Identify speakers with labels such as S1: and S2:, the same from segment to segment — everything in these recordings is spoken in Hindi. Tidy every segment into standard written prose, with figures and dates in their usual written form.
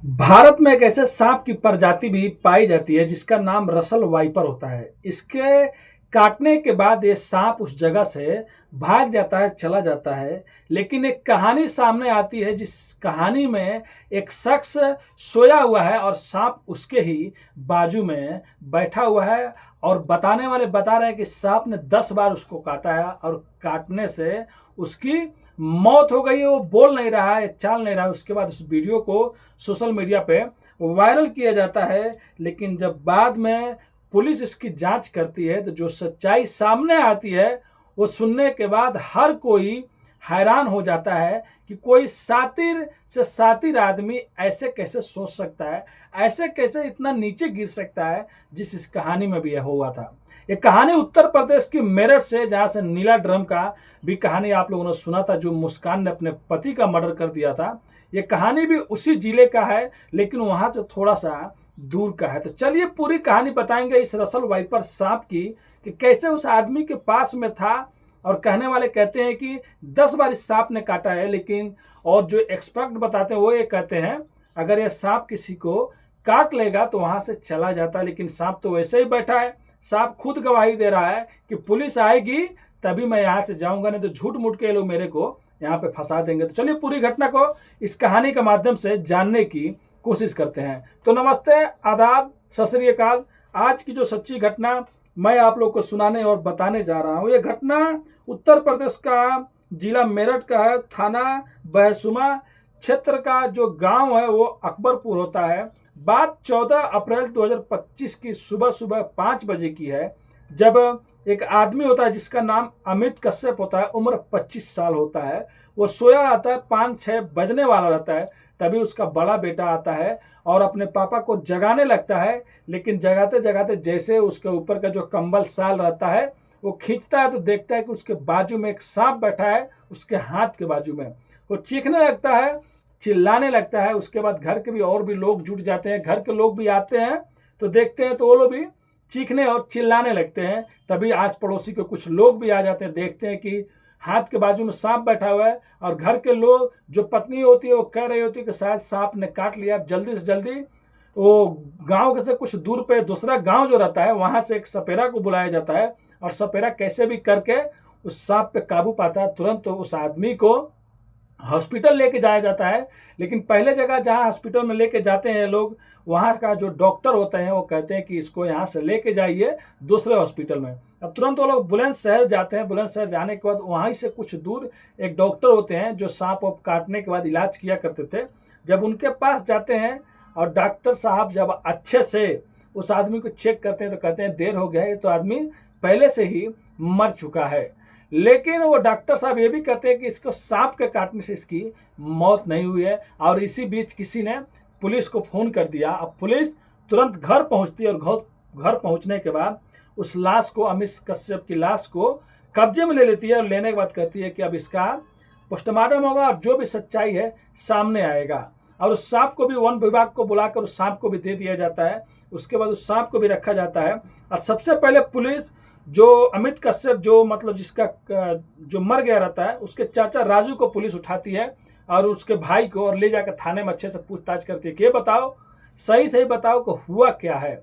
S1: भारत में एक ऐसे सांप की प्रजाति भी पाई जाती है जिसका नाम रसल वाइपर होता है। इसके काटने के बाद ये सांप उस जगह से भाग जाता है, चला जाता है। लेकिन एक कहानी सामने आती है जिस कहानी में एक शख्स सोया हुआ है और सांप उसके ही बाजू में बैठा हुआ है और बताने वाले बता रहे हैं कि सांप ने 10 बार उसको काटा है और काटने से उसकी मौत हो गई है। वो बोल नहीं रहा है, चाल नहीं रहा है। उसके बाद उस वीडियो को सोशल मीडिया पे वायरल किया जाता है। लेकिन जब बाद में पुलिस इसकी जांच करती है तो जो सच्चाई सामने आती है वो सुनने के बाद हर कोई हैरान हो जाता है कि कोई सातिर से सातिर आदमी ऐसे कैसे सोच सकता है, ऐसे कैसे इतना नीचे गिर सकता है, जिस इस कहानी में भी यह हुआ था। ये कहानी उत्तर प्रदेश की मेरठ से, जहां से नीला ड्रम का भी कहानी आप लोगों ने सुना था, जो मुस्कान ने अपने पति का मर्डर कर दिया था। ये कहानी भी उसी जिले का है, लेकिन वहां से थोड़ा सा दूर का है। तो चलिए पूरी कहानी बताएंगे इस रसल वाइपर सांप की, कि कैसे उस आदमी के पास में था। और कहने वाले कहते हैं कि 10 बार इस सांप ने काटा है, लेकिन और जो एक्सपर्ट बताते हैं वो ये कहते हैं अगर ये सांप किसी को काट लेगा तो वहां से चला जाता है। लेकिन सांप तो वैसे ही बैठा है। सांप खुद गवाही दे रहा है कि पुलिस आएगी तभी मैं यहाँ से जाऊंगा, नहीं तो झूठ मूठ के लोग मेरे को यहाँ पे फंसा देंगे। तो चलिए पूरी घटना को इस कहानी के माध्यम से जानने की कोशिश करते हैं। तो नमस्ते, आदाब, सत श्री अकाल। आज की जो सच्ची घटना मैं आप लोग को सुनाने और बताने जा रहा हूँ, ये घटना उत्तर प्रदेश का जिला मेरठ का है। थाना बहसुमा क्षेत्र का जो गांव है वो अकबरपुर होता है। बात 14 अप्रैल 2025 की सुबह सुबह 5 बजे की है, जब एक आदमी होता है जिसका नाम अमित कश्यप होता है। उम्र 25 साल होता है। वो सोया रहता है, 5-6 बजने वाला रहता है। तभी उसका बड़ा बेटा आता है और अपने पापा को जगाने लगता है। लेकिन जगाते जगाते जैसे उसके ऊपर का जो कंबल साल रहता है वो खींचता है तो देखता है कि उसके बाजू में एक सांप बैठा है, उसके हाथ के बाजू में। वो चीखने लगता है, चिल्लाने लगता है। उसके बाद घर के भी और भी लोग जुट जाते हैं। घर के लोग भी आते हैं तो देखते हैं तो वो लोग भी चीखने और चिल्लाने लगते हैं। तभी आस पड़ोसी के कुछ लोग भी आ जाते हैं, देखते हैं कि हाथ के बाजू में सांप बैठा हुआ है। और घर के लोग, जो पत्नी होती है वो कह रही होती है कि शायद सांप ने काट लिया। जल्दी से जल्दी वो गांव से कुछ दूर पे दूसरा गांव जो रहता है वहां से एक सपेरा को बुलाया जाता है। और सपेरा कैसे भी करके उस सांप पे काबू पाता है। तुरंत तो उस आदमी को हॉस्पिटल लेके जाया जाता है। लेकिन पहले जगह जहां हॉस्पिटल में लेके जाते हैं लोग, वहां का जो डॉक्टर होते हैं वो कहते हैं कि इसको यहाँ से लेके जाइए दूसरे हॉस्पिटल में। अब तुरंत वो लोग बुलंदशहर जाते हैं। बुलंदशहर जाने के बाद वहीं से कुछ दूर एक डॉक्टर होते हैं जो सांप वाप काटने के बाद इलाज किया करते थे। जब उनके पास जाते हैं और डॉक्टर साहब जब अच्छे से उस आदमी को चेक करते हैं तो कहते हैं देर हो गया है, ये तो आदमी पहले से ही मर चुका है। लेकिन वो डॉक्टर साहब ये भी कहते हैं कि इसको सांप के काटने से इसकी मौत नहीं हुई है। और इसी बीच किसी ने पुलिस को फोन कर दिया। अब पुलिस तुरंत घर पहुंचती है और घर पहुंचने के बाद उस लाश को, अमित कश्यप की लाश को कब्जे में ले लेती है। और लेने के बाद कहती है कि अब इसका पोस्टमार्टम होगा और जो भी सच्चाई है सामने आएगा। और उस सांप को भी वन विभाग को बुलाकर उस सांप को भी दे दिया जाता है। उसके बाद उस सांप को भी रखा जाता है। और सबसे पहले पुलिस जो अमित कश्यप, जो मतलब जिसका जो मर गया रहता है, उसके चाचा राजू को पुलिस उठाती है और उसके भाई को, और ले जाकर थाने में अच्छे से पूछताछ करती है कि ये बताओ, सही सही बताओ कि हुआ क्या है।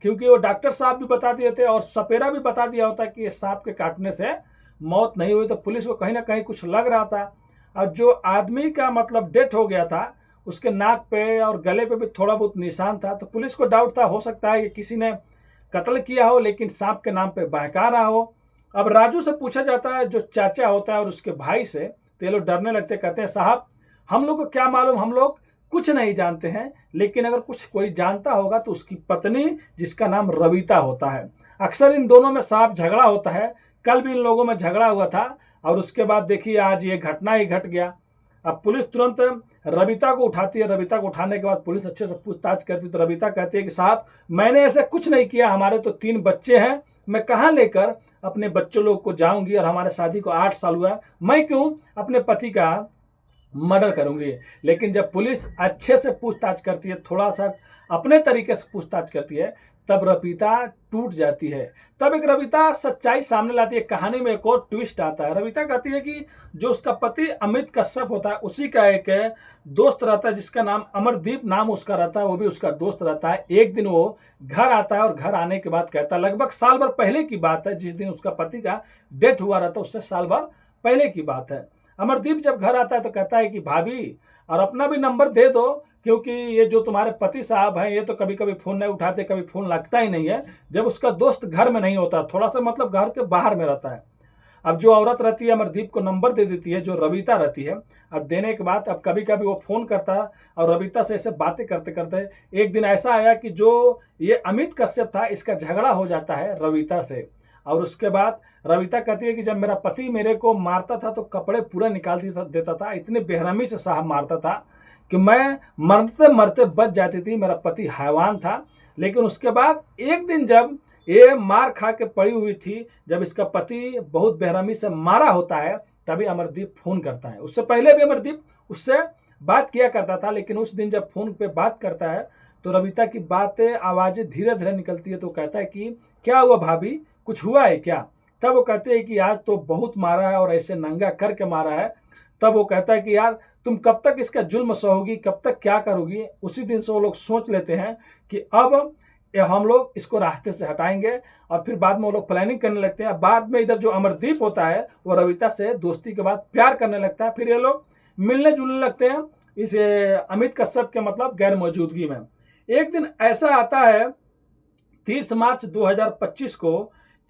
S1: क्योंकि वो डॉक्टर साहब भी बता दिए थे और सपेरा भी बता दिया होता कि ये सांप के काटने से मौत नहीं हुई। तो पुलिस को कहीं ना कहीं कुछ लग रहा था। और जो आदमी का मतलब डेथ हो गया था, उसके नाक पे और गले पे भी थोड़ा बहुत निशान था। तो पुलिस को डाउट था, हो सकता है कि किसी ने कत्ल किया हो लेकिन सांप के नाम पे बहका रहा हो। अब राजू से पूछा जाता है, जो चाचा होता है, और उसके भाई से, तो ये लोग डरने लगते, कहते हैं साहब हम लोग को क्या मालूम, हम लोग कुछ नहीं जानते हैं। लेकिन अगर कुछ कोई जानता होगा तो उसकी पत्नी, जिसका नाम रविता होता है। अक्सर इन दोनों में साफ झगड़ा होता है। कल भी इन लोगों में झगड़ा हुआ था और उसके बाद देखिए आज ये घटना ही घट गया। अब पुलिस तुरंत रविता को उठाती है। रविता को उठाने के बाद पुलिस अच्छे से पूछताछ करती है। तो रविता कहती है कि साहब मैंने ऐसा कुछ नहीं किया, हमारे तो 3 बच्चे हैं, मैं कहाँ लेकर अपने बच्चों लोग को जाऊंगी, और हमारे शादी को 8 साल हुआ है, मैं क्यों अपने पति का मर्डर करूंगी। लेकिन जब पुलिस अच्छे से पूछताछ करती है, थोड़ा सा अपने तरीके से पूछताछ करती है, तब रबीता टूट जाती है। तब एक रबीता सच्चाई सामने लाती है। कहानी में एक और ट्विस्ट आता है। रबीता कहती है कि जो उसका पति अमित कश्यप होता है, उसी का एक दोस्त रहता है जिसका नाम अमरदीप नाम उसका रहता है, वो भी उसका दोस्त रहता है। एक दिन वो घर आता है और घर आने के बाद कहता है, लगभग साल भर पहले की बात है, जिस दिन उसका पति का डेथ हुआ रहता है उससे साल भर पहले की बात है। अमरदीप जब घर आता है तो कहता है कि भाभी, और अपना भी नंबर दे दो, क्योंकि ये जो तुम्हारे पति साहब हैं ये तो कभी कभी फ़ोन नहीं उठाते, कभी फ़ोन लगता ही नहीं है जब उसका दोस्त घर में नहीं होता, थोड़ा सा मतलब घर के बाहर में रहता है। अब जो औरत रहती है अमरदीप को नंबर दे देती है, जो रबीता रहती है। अब देने के बाद अब कभी कभी वो फ़ोन करता है और रबीता से ऐसे बातें करते करते एक दिन ऐसा आया कि जो ये अमित कश्यप था इसका झगड़ा हो जाता है रबीता से। और उसके बाद रबीता कहती है कि जब मेरा पति मेरे को मारता था तो कपड़े पूरा निकाल देता था, इतनी बेरहमी से साहब मारता था कि मैं मरते मरते बच जाती थी, मेरा पति हैवान था। लेकिन उसके बाद एक दिन जब ये मार खा के पड़ी हुई थी, जब इसका पति बहुत बेरहमी से मारा होता है, तभी अमरदीप फ़ोन करता है। उससे पहले भी अमरदीप उससे बात किया करता था, लेकिन उस दिन जब फ़ोन पे बात करता है तो रबीता की बातें आवाज़ें धीरे धीरे निकलती है। तो कहता है कि क्या हुआ भाभी, कुछ हुआ है क्या? तब वो कहते हैं कि आज तो बहुत मारा है और ऐसे नंगा करके मारा है। तब वो कहता है कि यार तुम कब तक इसका जुल्म सहोगी, कब तक क्या करोगी? उसी दिन से वो लोग सोच लेते हैं कि अब हम लोग इसको रास्ते से हटाएंगे। और फिर बाद में वो लोग प्लानिंग करने लगते हैं। बाद में इधर जो अमरदीप होता है वो रबीता से दोस्ती के बाद प्यार करने लगता है। फिर ये लोग मिलने जुलने लगते हैं इस अमित कश्यप के मतलब गैर मौजूदगी में। एक दिन ऐसा आता है 30 मार्च 2025 को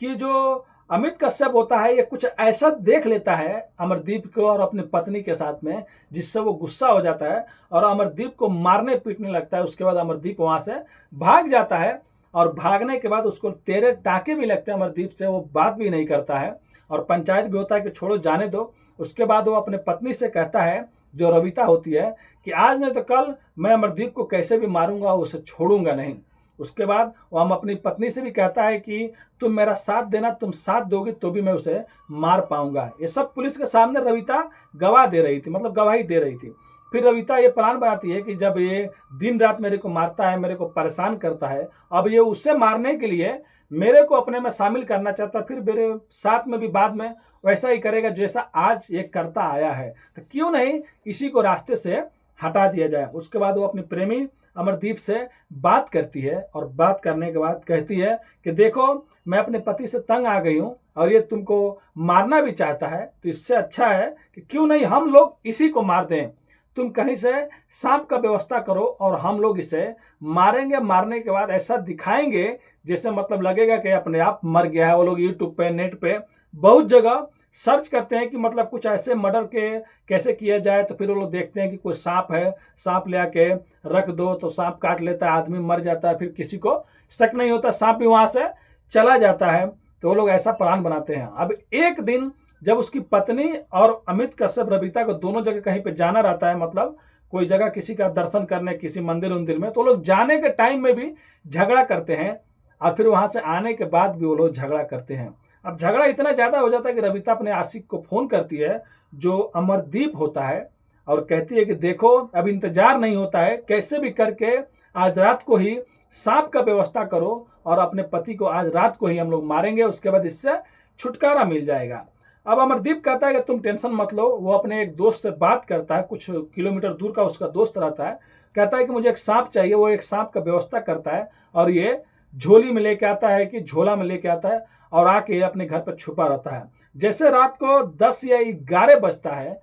S1: कि जो अमित कश्यप होता है ये कुछ ऐसा देख लेता है अमरदीप को और अपनी पत्नी के साथ में, जिससे वो गुस्सा हो जाता है और अमरदीप को मारने पीटने लगता है। उसके बाद अमरदीप वहाँ से भाग जाता है और भागने के बाद उसको तेरे टाके भी लगते हैं अमरदीप से, वो बात भी नहीं करता है और पंचायत भी होता है कि छोड़ो जाने दो। उसके बाद वो अपने पत्नी से कहता है, जो रबीता होती है, कि आज नहीं तो कल मैं अमरदीप को कैसे भी मारूंगा, उसे छोड़ूंगा नहीं। उसके बाद वो हम अपनी पत्नी से भी कहता है कि तुम मेरा साथ देना, तुम साथ दोगे तो भी मैं उसे मार पाऊंगा। ये सब पुलिस के सामने रबीता गवाह दे रही थी, मतलब गवाही दे रही थी। फिर रबीता ये प्लान बनाती है कि जब ये दिन रात मेरे को मारता है, मेरे को परेशान करता है, अब ये उससे मारने के लिए मेरे को अपने में शामिल करना चाहता है, फिर मेरे साथ में भी बाद में वैसा ही करेगा जैसा आज ये करता आया है, तो क्यों नहीं इसी को रास्ते से हटा दिया जाए। उसके बाद वो अपनी प्रेमी अमरदीप से बात करती है और बात करने के बाद कहती है कि देखो मैं अपने पति से तंग आ गई हूँ और ये तुमको मारना भी चाहता है, तो इससे अच्छा है कि क्यों नहीं हम लोग इसी को मार दें। तुम कहीं से सांप का व्यवस्था करो और हम लोग इसे मारेंगे। मारने के बाद ऐसा दिखाएंगे जैसे मतलब लगेगा कि अपने आप मर गया है। वो लोग यूट्यूब पे, नेट पे बहुत जगह सर्च करते हैं कि मतलब कुछ ऐसे मर्डर के कैसे किया जाए, तो फिर वो लोग देखते हैं कि कोई सांप है, सांप ले आके रख दो तो सांप काट लेता है, आदमी मर जाता है, फिर किसी को शक नहीं होता, सांप भी वहाँ से चला जाता है। तो वो लोग ऐसा प्लान बनाते हैं। अब एक दिन जब उसकी पत्नी और अमित कश्यप रबीता को दोनों जगह कहीं पे जाना रहता है, मतलब कोई जगह किसी का दर्शन करने, किसी मंदिर उंदिर में, तो लोग जाने के टाइम में भी झगड़ा करते हैं और फिर वहाँ से आने के बाद भी वो लोग झगड़ा करते हैं। अब झगड़ा इतना ज़्यादा हो जाता है कि रबीता अपने आशिक को फ़ोन करती है, जो अमरदीप होता है, और कहती है कि देखो अब इंतजार नहीं होता है, कैसे भी करके आज रात को ही सांप का व्यवस्था करो और अपने पति को आज रात को ही हम लोग मारेंगे, उसके बाद इससे छुटकारा मिल जाएगा। अब अमरदीप कहता है कि तुम टेंशन मत लो। वो अपने एक दोस्त से बात करता है, कुछ किलोमीटर दूर का उसका दोस्त रहता है, कहता है कि मुझे एक सांप चाहिए। वो एक सांप का व्यवस्था करता है और ये झोली में लेके आता है कि झोला में लेके आता है और आके अपने घर पर छुपा रहता है। जैसे रात को 10 या 11 बजता है,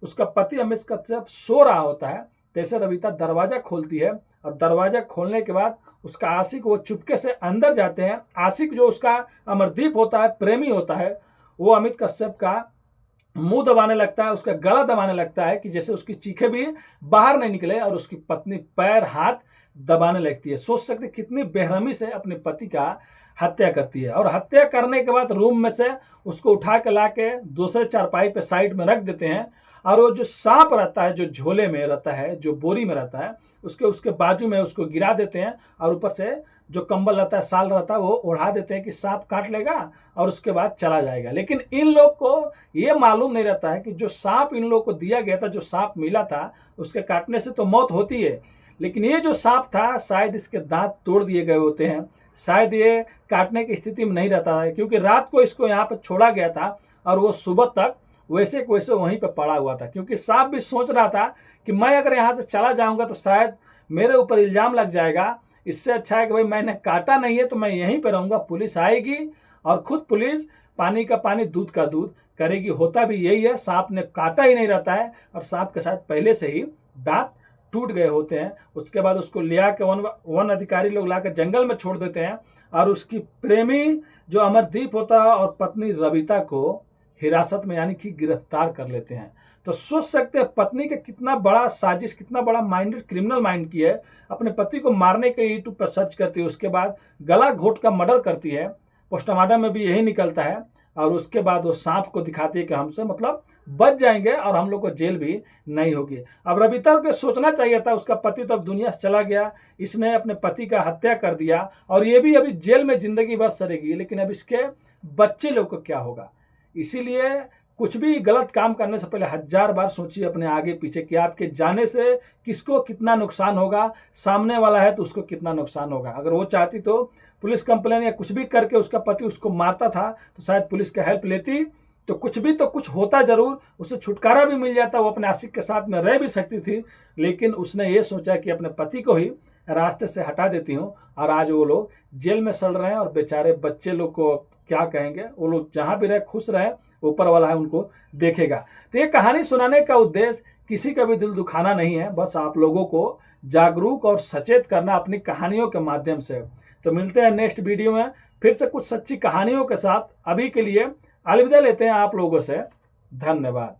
S1: उसका पति अमित कश्यप सो रहा होता है, तैसे रबीता दरवाजा खोलती है और दरवाजा खोलने के बाद उसका आशिक वो चुपके से अंदर जाते हैं। आशिक जो उसका अमरदीप होता है, प्रेमी होता है, वो अमित कश्यप का मुंह दबाने लगता है, उसका गला दबाने लगता है कि जैसे उसकी चीखें भी बाहर नहीं निकले, और उसकी पत्नी पैर हाथ दबाने लगती है। सोच सकते कितनी बेरहमी से अपने पति का हत्या करती है। और हत्या करने के बाद रूम में से उसको उठा के ला के दूसरे चारपाई पे साइड में रख देते हैं, और वो जो सांप रहता है, जो झोले में रहता है, जो बोरी में रहता है, उसके बाजू में उसको गिरा देते हैं और ऊपर से जो कंबल रहता है, साल रहता है, वो ओढ़ा देते हैं कि सांप काट लेगा और उसके बाद चला जाएगा। लेकिन इन लोग को ये मालूम नहीं रहता है कि जो सांप इन लोग को दिया गया था, जो सांप मिला था, उसके काटने से तो मौत होती है, लेकिन ये जो सांप था शायद इसके दांत तोड़ दिए गए होते हैं, शायद ये काटने की स्थिति में नहीं रहता है, क्योंकि रात को इसको यहाँ पर छोड़ा गया था और वो सुबह तक वैसे को वैसे वहीं पर पड़ा हुआ था। क्योंकि सांप भी सोच रहा था कि मैं अगर यहाँ से चला जाऊँगा तो शायद मेरे ऊपर इल्ज़ाम लग जाएगा, इससे अच्छा है कि भाई मैंने काटा नहीं है तो मैं यहीं पर रहूँगा, पुलिस आएगी और खुद पुलिस पानी का पानी दूध का दूध करेगी। होता भी यही है, सांप ने काटा ही नहीं रहता है और सांप के साथ पहले से ही दांत टूट गए होते हैं। उसके बाद उसको लिया के वन अधिकारी लोग लाकर जंगल में छोड़ देते हैं और उसकी प्रेमी जो अमरदीप होता है और पत्नी रविता को हिरासत में यानी कि गिरफ्तार कर लेते हैं। तो सोच सकते हैं पत्नी का कितना बड़ा साजिश, कितना बड़ा माइंडेड क्रिमिनल माइंड की है। अपने पति को मारने के लिए यूट्यूब पर सर्च करती है, उसके बाद गला घोट का मर्डर करती है, पोस्टमार्टम में भी यही निकलता है और उसके बाद वो सांप को दिखाती है कि हमसे मतलब बच जाएंगे और हम लोग को जेल भी नहीं होगी। अब रविता को सोचना चाहिए था, उसका पति तो अब दुनिया से चला गया, इसने अपने पति का हत्या कर दिया और ये भी अभी जेल में जिंदगी भर सड़ेगी, लेकिन अब इसके बच्चे लोग को क्या होगा। इसीलिए कुछ भी गलत काम करने से पहले 1000 बार सोचिए अपने आगे पीछे कि आपके जाने से किसको कितना नुकसान होगा, सामने वाला है तो उसको कितना नुकसान होगा। अगर वो चाहती तो पुलिस कंप्लेन या कुछ भी करके उसका पति उसको मारता था तो शायद पुलिस का हेल्प लेती तो कुछ होता जरूर, उसे छुटकारा भी मिल जाता, वो अपने आशिक के साथ में रह भी सकती थी। लेकिन उसने ये सोचा कि अपने पति को ही रास्ते से हटा देती हूँ और आज वो लोग जेल में सड़ रहे हैं और बेचारे बच्चे लोग को क्या कहेंगे, वो लोग जहाँ भी रहे खुश रहे, ऊपर वाला है उनको देखेगा। तो ये कहानी सुनाने का उद्देश्य किसी का भी दिल दुखाना नहीं है, बस आप लोगों को जागरूक और सचेत करना अपनी कहानियों के माध्यम से। तो मिलते हैं नेक्स्ट वीडियो में फिर से कुछ सच्ची कहानियों के साथ। अभी के लिए अलविदा लेते हैं आप लोगों से, धन्यवाद।